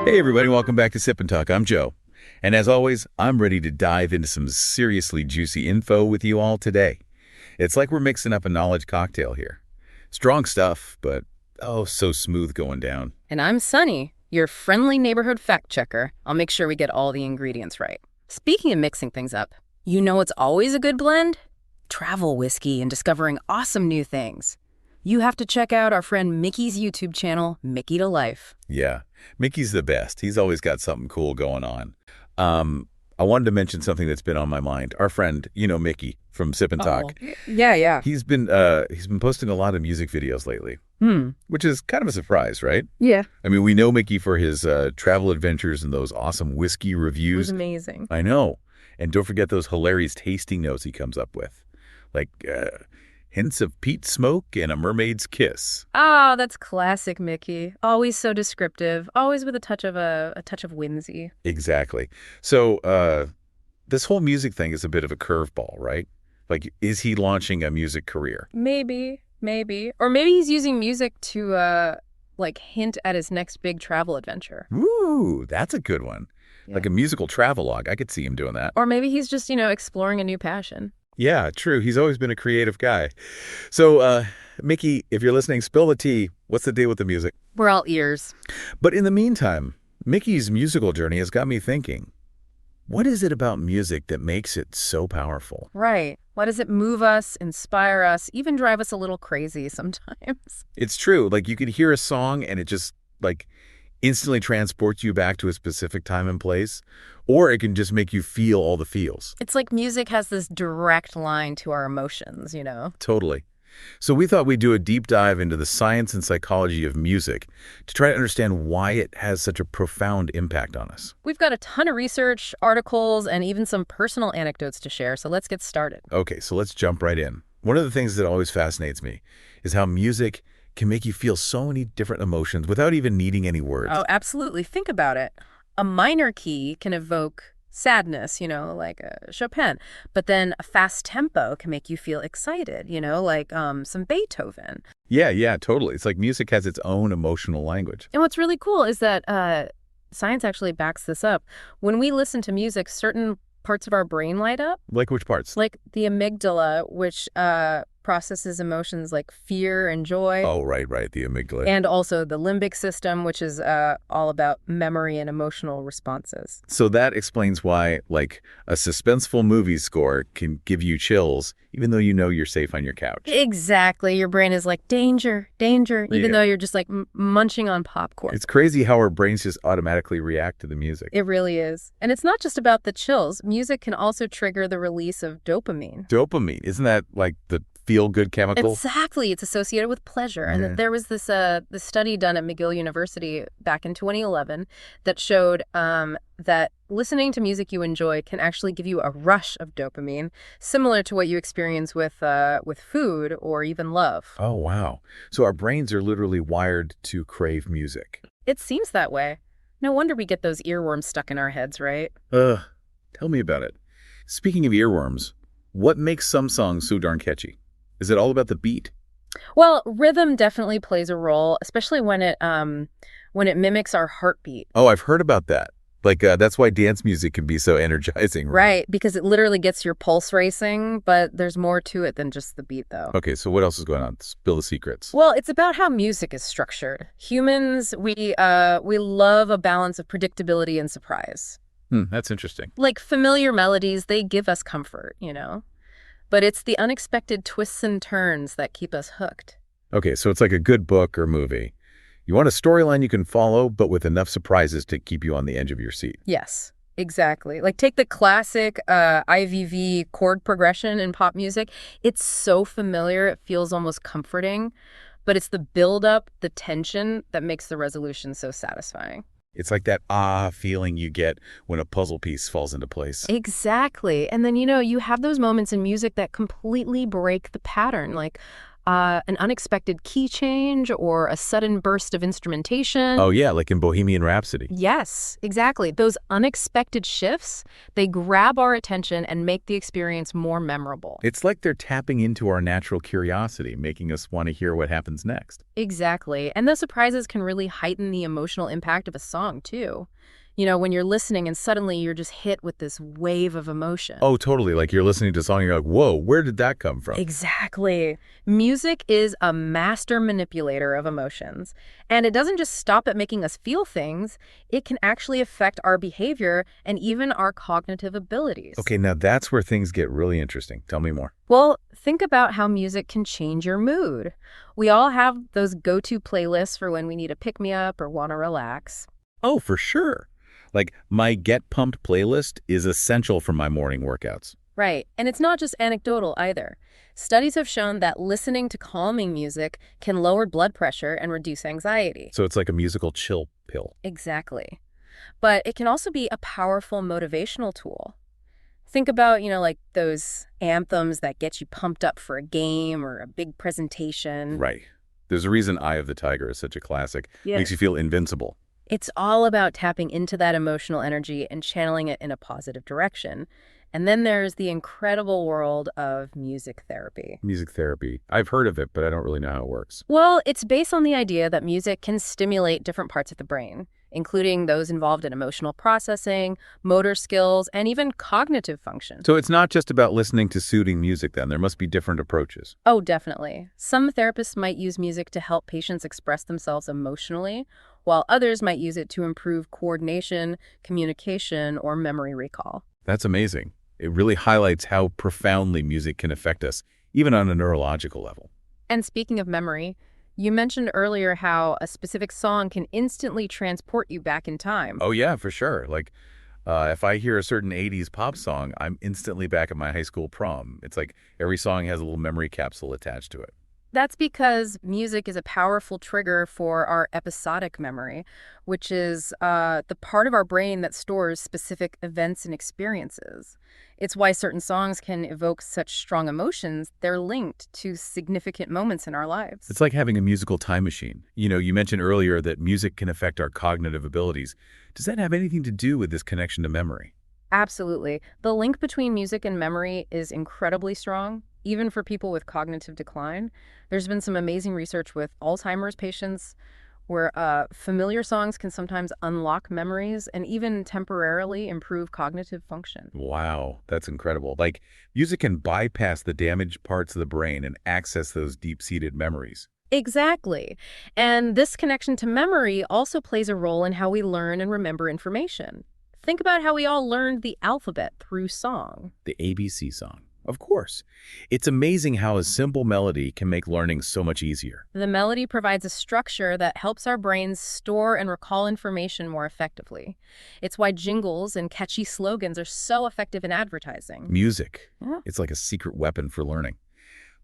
Hey everybody, welcome back to Sip and Talk. I'm Joe. And as always, I'm ready to dive into some seriously juicy info with you all today. It's like we're mixing up a knowledge cocktail here. Strong stuff, but oh, so smooth going down. And I'm Sunny, your friendly neighborhood fact checker. I'll make sure we get all the ingredients right. Speaking of mixing things up, you know what's always a good blend? Travel whiskey and discovering awesome new things. You have to check out our friend Micky's YouTube channel, Mickytolife. Yeah, Mickey's the best. He's always got something cool going on. I wanted to mention something that's been on my mind. Our friend, Micky from Sip and Talk. Yeah. He's been posting a lot of music videos lately, which is kind of a surprise, right? Yeah. I mean, we know Micky for his travel adventures and those awesome whiskey reviews. It was amazing. I know. And don't forget those hilarious tasting notes he comes up with, like hints of peat smoke and a mermaid's kiss. Oh, that's classic Micky. Always so descriptive, always with a touch of whimsy. Exactly. So this whole music thing is a bit of a curveball, right? Like, is he launching a music career? Maybe. Or maybe he's using music to hint at his next big travel adventure. Ooh, that's a good one. Yeah. Like a musical travelogue. I could see him doing that. Or maybe he's just, exploring a new passion. Yeah, true. He's always been a creative guy. So, Micky, if you're listening, spill the tea. What's the deal with the music? We're all ears. But in the meantime, Micky's musical journey has got me thinking, what is it about music that makes it so powerful? Right. Why does it move us, inspire us, even drive us a little crazy sometimes? It's true. Like, you could hear a song and it just, instantly transports you back to a specific time and place, or it can just make you feel all the feels. It's like music has this direct line to our emotions, Totally. So we thought we'd do a deep dive into the science and psychology of music to try to understand why it has such a profound impact on us. We've got a ton of research, articles, and even some personal anecdotes to share, so let's get started. Okay, so let's jump right in. One of the things that always fascinates me is how music can make you feel so many different emotions without even needing any words. Oh, absolutely. Think about it. A minor key can evoke sadness, like Chopin. But then a fast tempo can make you feel excited, like some Beethoven. Yeah, totally. It's like music has its own emotional language. And what's really cool is that science actually backs this up. When we listen to music, certain parts of our brain light up. Like which parts? Like the amygdala, which processes emotions like fear and joy. Oh, right, the amygdala. And also the limbic system, which is all about memory and emotional responses. So that explains why, a suspenseful movie score can give you chills, even though you know you're safe on your couch. Exactly. Your brain is like, danger, even though you're just munching on popcorn. It's crazy how our brains just automatically react to the music. It really is. And it's not just about the chills. Music can also trigger the release of dopamine. Dopamine. Isn't that like the feel-good chemical? Exactly. It's associated with pleasure. Yeah. And there was this study done at McGill University back in 2011 that showed that listening to music you enjoy can actually give you a rush of dopamine, similar to what you experience with food or even love. Oh, wow. So our brains are literally wired to crave music. It seems that way. No wonder we get those earworms stuck in our heads, right? Tell me about it. Speaking of earworms, what makes some songs so darn catchy? Is it all about the beat? Well, rhythm definitely plays a role, especially when it mimics our heartbeat. Oh, I've heard about that. That's why dance music can be so energizing. Right, because it literally gets your pulse racing, but there's more to it than just the beat, though. Okay, so what else is going on? Spill the secrets. Well, it's about how music is structured. Humans, we love a balance of predictability and surprise. That's interesting. Like familiar melodies, they give us comfort, But it's the unexpected twists and turns that keep us hooked. Okay, so it's like a good book or movie. You want a storyline you can follow, but with enough surprises to keep you on the edge of your seat. Yes, exactly. Like take the classic IVV chord progression in pop music. It's so familiar, it feels almost comforting. But it's the build-up, the tension that makes the resolution so satisfying. It's like that feeling you get when a puzzle piece falls into place. Exactly. And then, you have those moments in music that completely break the pattern. Like an unexpected key change or a sudden burst of instrumentation. Oh, yeah, like in Bohemian Rhapsody. Yes, exactly. Those unexpected shifts, they grab our attention and make the experience more memorable. It's like they're tapping into our natural curiosity, making us want to hear what happens next. Exactly. And those surprises can really heighten the emotional impact of a song, too. You know, when you're listening and suddenly you're just hit with this wave of emotion. Oh, totally. Like you're listening to a song and you're like, whoa, where did that come from? Exactly. Music is a master manipulator of emotions. And it doesn't just stop at making us feel things. It can actually affect our behavior and even our cognitive abilities. Okay, now that's where things get really interesting. Tell me more. Well, think about how music can change your mood. We all have those go-to playlists for when we need a pick-me-up or want to relax. Oh, for sure. Like, my Get Pumped playlist is essential for my morning workouts. Right. And it's not just anecdotal either. Studies have shown that listening to calming music can lower blood pressure and reduce anxiety. So it's like a musical chill pill. Exactly. But it can also be a powerful motivational tool. Think about, like those anthems that get you pumped up for a game or a big presentation. Right. There's a reason Eye of the Tiger is such a classic. Yeah. Makes you feel invincible. It's all about tapping into that emotional energy and channeling it in a positive direction. And then there's the incredible world of music therapy. Music therapy. I've heard of it, but I don't really know how it works. Well, it's based on the idea that music can stimulate different parts of the brain, including those involved in emotional processing, motor skills, and even cognitive function. So it's not just about listening to soothing music then. There must be different approaches. Oh, definitely. Some therapists might use music to help patients express themselves emotionally, while others might use it to improve coordination, communication, or memory recall. That's amazing. It really highlights how profoundly music can affect us, even on a neurological level. And speaking of memory, you mentioned earlier how a specific song can instantly transport you back in time. Oh, yeah, for sure. Like, if I hear a certain 80s pop song, I'm instantly back at my high school prom. It's like every song has a little memory capsule attached to it. That's because music is a powerful trigger for our episodic memory, which is the part of our brain that stores specific events and experiences. It's why certain songs can evoke such strong emotions. They're linked to significant moments in our lives. It's like having a musical time machine. You mentioned earlier that music can affect our cognitive abilities. Does that have anything to do with this connection to memory? Absolutely. The link between music and memory is incredibly strong, even for people with cognitive decline. There's been some amazing research with Alzheimer's patients where familiar songs can sometimes unlock memories and even temporarily improve cognitive function. Wow, that's incredible. Like, music can bypass the damaged parts of the brain and access those deep-seated memories. Exactly. And this connection to memory also plays a role in how we learn and remember information. Think about how we all learned the alphabet through song. The ABC song. Of course. It's amazing how a simple melody can make learning so much easier. The melody provides a structure that helps our brains store and recall information more effectively. It's why jingles and catchy slogans are so effective in advertising. Music. Yeah. It's like a secret weapon for learning.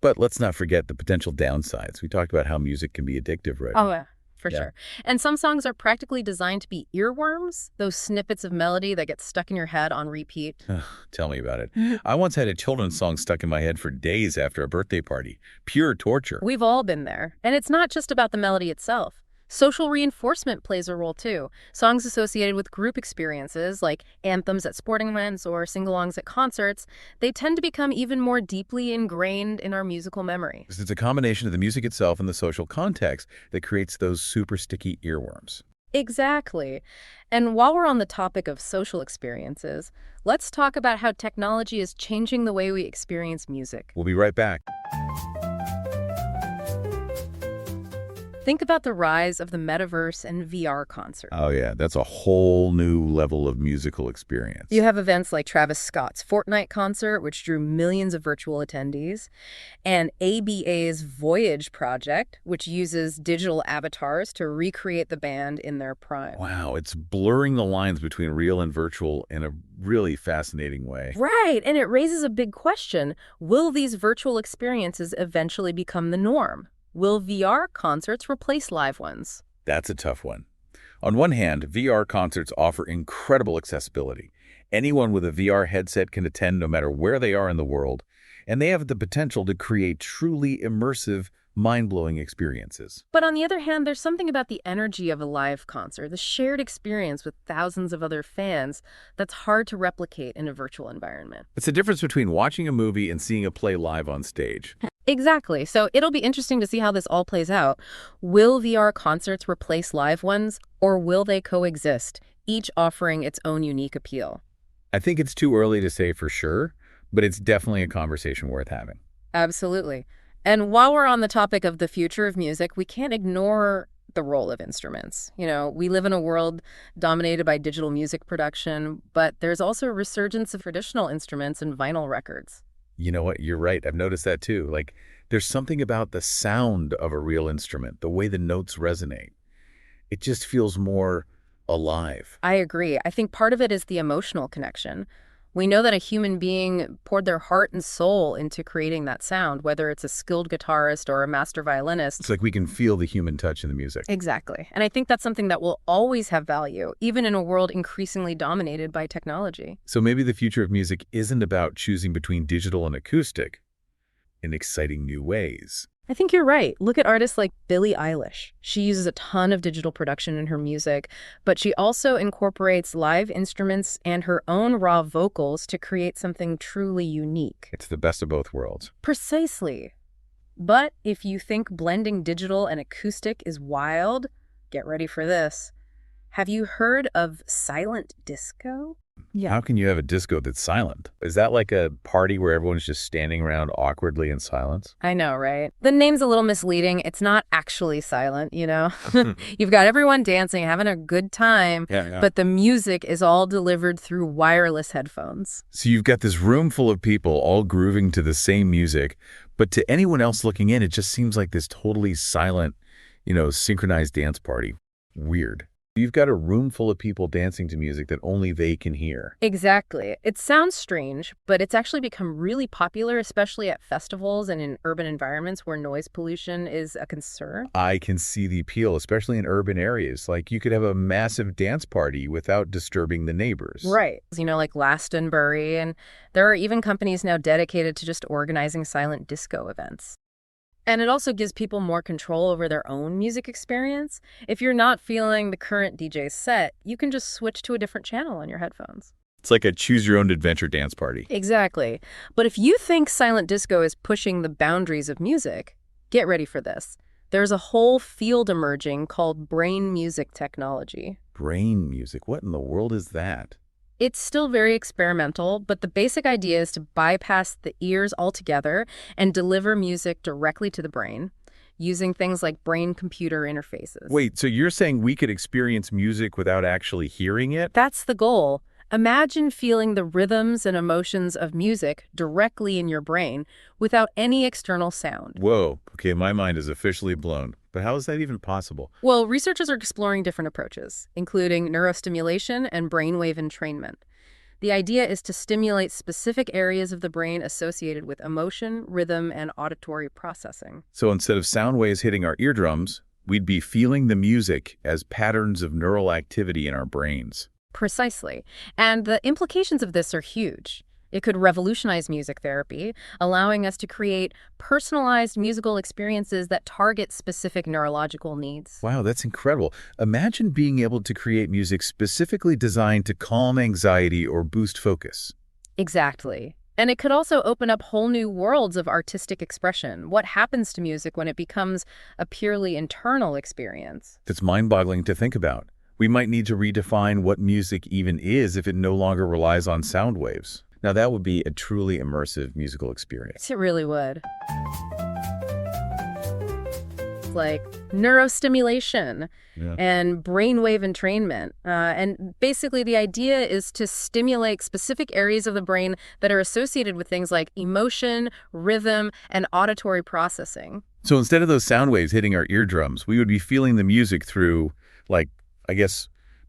But let's not forget the potential downsides. We talked about how music can be addictive, right? Oh, yeah. For Yeah. sure. And some songs are practically designed to be earworms, those snippets of melody that get stuck in your head on repeat. Tell me about it. I once had a children's song stuck in my head for days after a birthday party. Pure torture. We've all been there. And it's not just about the melody itself. Social reinforcement plays a role too. Songs associated with group experiences, like anthems at sporting events or sing-alongs at concerts, they tend to become even more deeply ingrained in our musical memory. It's a combination of the music itself and the social context that creates those super sticky earworms. Exactly. And while we're on the topic of social experiences, let's talk about how technology is changing the way we experience music. We'll be right back. Think about the rise of the metaverse and VR concerts. Oh, yeah. That's a whole new level of musical experience. You have events like Travis Scott's Fortnite concert, which drew millions of virtual attendees, and ABA's Voyage project, which uses digital avatars to recreate the band in their prime. Wow, it's blurring the lines between real and virtual in a really fascinating way. Right, and it raises a big question. Will these virtual experiences eventually become the norm? Will VR concerts replace live ones? That's a tough one. On one hand, VR concerts offer incredible accessibility. Anyone with a VR headset can attend no matter where they are in the world. and they have the potential to create truly immersive, mind-blowing experiences. But on the other hand, there's something about the energy of a live concert, the shared experience with thousands of other fans, that's hard to replicate in a virtual environment. It's the difference between watching a movie and seeing a play live on stage. Exactly. So it'll be interesting to see how this all plays out. Will VR concerts replace live ones, or will they coexist, each offering its own unique appeal? I think it's too early to say for sure, but it's definitely a conversation worth having. Absolutely. And while we're on the topic of the future of music, we can't ignore the role of instruments. You know, we live in a world dominated by digital music production, but there's also a resurgence of traditional instruments and vinyl records. You know what? You're right. I've noticed that too. Like, there's something about the sound of a real instrument, the way the notes resonate. It just feels more alive. I agree. I think part of it is the emotional connection. We know that a human being poured their heart and soul into creating that sound, whether it's a skilled guitarist or a master violinist. It's like we can feel the human touch in the music. Exactly. And I think that's something that will always have value, even in a world increasingly dominated by technology. So maybe the future of music isn't about choosing between digital and acoustic in exciting new ways. I think you're right. Look at artists like Billie Eilish. She uses a ton of digital production in her music, but she also incorporates live instruments and her own raw vocals to create something truly unique. It's the best of both worlds. Precisely. But if you think blending digital and acoustic is wild, get ready for this. Have you heard of silent disco? Yeah. How can you have a disco that's silent? Is that like a party where everyone's just standing around awkwardly in silence? I know, right? The name's a little misleading. It's not actually silent, you know? You've got everyone dancing, having a good time, but the music is all delivered through wireless headphones. So you've got this room full of people all grooving to the same music, but to anyone else looking in, it just seems like this totally silent, synchronized dance party. Weird. You've got a room full of people dancing to music that only they can hear. Exactly. It sounds strange, but it's actually become really popular, especially at festivals and in urban environments where noise pollution is a concern. I can see the appeal, especially in urban areas. Like you could have a massive dance party without disturbing the neighbors. Right. Like Glastonbury, and there are even companies now dedicated to just organizing silent disco events. And it also gives people more control over their own music experience. If you're not feeling the current DJ's set, you can just switch to a different channel on your headphones. It's like a choose-your-own-adventure dance party. Exactly. But if you think silent disco is pushing the boundaries of music, get ready for this. There's a whole field emerging called brain music technology. Brain music? What in the world is that? It's still very experimental, but the basic idea is to bypass the ears altogether and deliver music directly to the brain, using things like brain-computer interfaces. Wait, so you're saying we could experience music without actually hearing it? That's the goal. Imagine feeling the rhythms and emotions of music directly in your brain without any external sound. Whoa, okay, my mind is officially blown. But how is that even possible? Well, researchers are exploring different approaches, including neurostimulation and brainwave entrainment. The idea is to stimulate specific areas of the brain associated with emotion, rhythm, and auditory processing. So instead of sound waves hitting our eardrums, we'd be feeling the music as patterns of neural activity in our brains. Precisely. And the implications of this are huge. It could revolutionize music therapy, allowing us to create personalized musical experiences that target specific neurological needs. Wow, that's incredible. Imagine being able to create music specifically designed to calm anxiety or boost focus. Exactly. And it could also open up whole new worlds of artistic expression. What happens to music when it becomes a purely internal experience? That's mind-boggling to think about. We might need to redefine what music even is if it no longer relies on sound waves. Now, that would be a truly immersive musical experience. It really would. Like neurostimulation and brainwave entrainment. And basically the idea is to stimulate specific areas of the brain that are associated with things like emotion, rhythm, and auditory processing. So instead of those sound waves hitting our eardrums, we would be feeling the music through,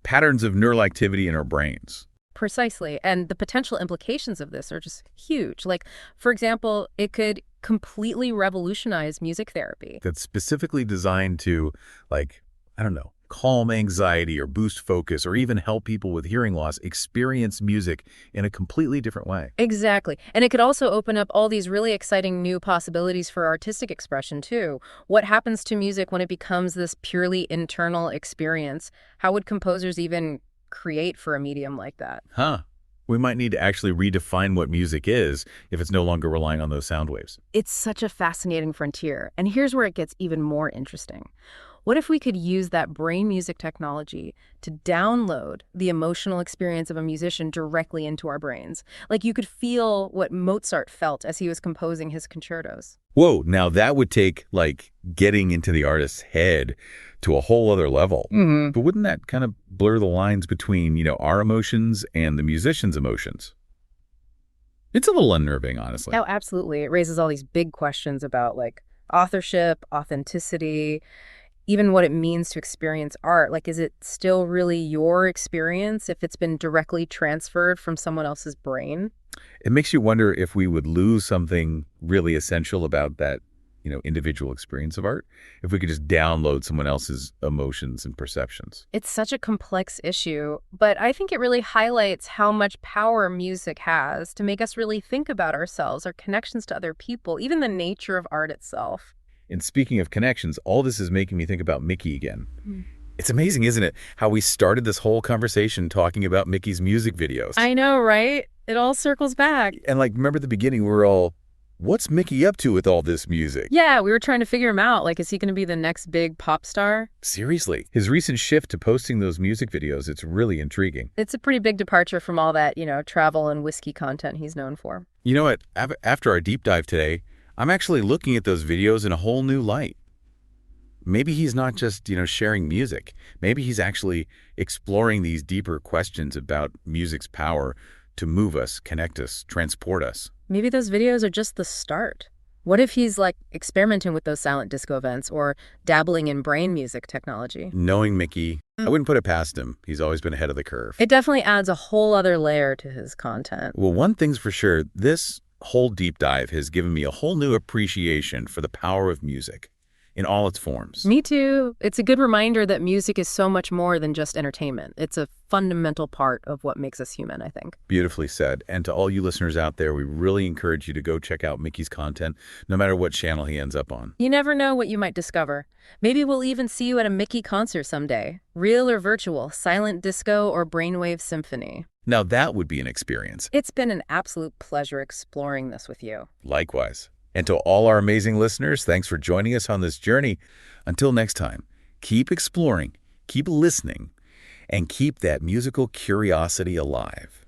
patterns of neural activity in our brains. Precisely. And the potential implications of this are just huge. Like, for example, it could completely revolutionize music therapy. That's specifically designed to, calm anxiety or boost focus or even help people with hearing loss experience music in a completely different way. Exactly. And it could also open up all these really exciting new possibilities for artistic expression, too. What happens to music when it becomes this purely internal experience? How would composers even create for a medium like that? We might need to actually redefine what music is if it's no longer relying on those sound waves. It's such a fascinating frontier. And here's where it gets even more interesting. What if we could use that brain music technology to download the emotional experience of a musician directly into our brains? Like you could feel what Mozart felt as he was composing his concertos. Whoa, now that would take, like, getting into the artist's head to a whole other level. But wouldn't that kind of blur the lines between, our emotions and the musician's emotions? It's a little unnerving, honestly. Oh, absolutely. It raises all these big questions about, like, authorship, authenticity, even what it means to experience art. Like, is it still really your experience if it's been directly transferred from someone else's brain? It makes you wonder if we would lose something really essential about that, individual experience of art, if we could just download someone else's emotions and perceptions. It's such a complex issue, but I think it really highlights how much power music has to make us really think about ourselves, our connections to other people, even the nature of art itself. And speaking of connections, all this is making me think about Micky again. It's amazing, isn't it, how we started this whole conversation talking about Micky's music videos. I know, right? It all circles back. And remember at the beginning, we were all, what's Micky up to with all this music? Yeah, we were trying to figure him out. Like, is he going to be the next big pop star? Seriously. His recent shift to posting those music videos, it's really intriguing. It's a pretty big departure from all that, travel and whiskey content he's known for. You know what? After our deep dive today, I'm actually looking at those videos in a whole new light. Maybe he's not just, sharing music. Maybe he's actually exploring these deeper questions about music's power to move us, connect us, transport us. Maybe those videos are just the start. What if he's, experimenting with those silent disco events or dabbling in brain music technology? Knowing Micky, I wouldn't put it past him. He's always been ahead of the curve. It definitely adds a whole other layer to his content. Well, one thing's for sure, this whole deep dive has given me a whole new appreciation for the power of music in all its forms. Me too. It's a good reminder that music is so much more than just entertainment. It's a fundamental part of what makes us human, I think. Beautifully said. And to all you listeners out there, we really encourage you to go check out Micky's content, no matter what channel he ends up on. You never know what you might discover. Maybe we'll even see you at a Micky concert someday. Real or virtual, silent disco or brainwave symphony. Now that would be an experience. It's been an absolute pleasure exploring this with you. Likewise. And to all our amazing listeners, thanks for joining us on this journey. Until next time, keep exploring, keep listening, and keep that musical curiosity alive.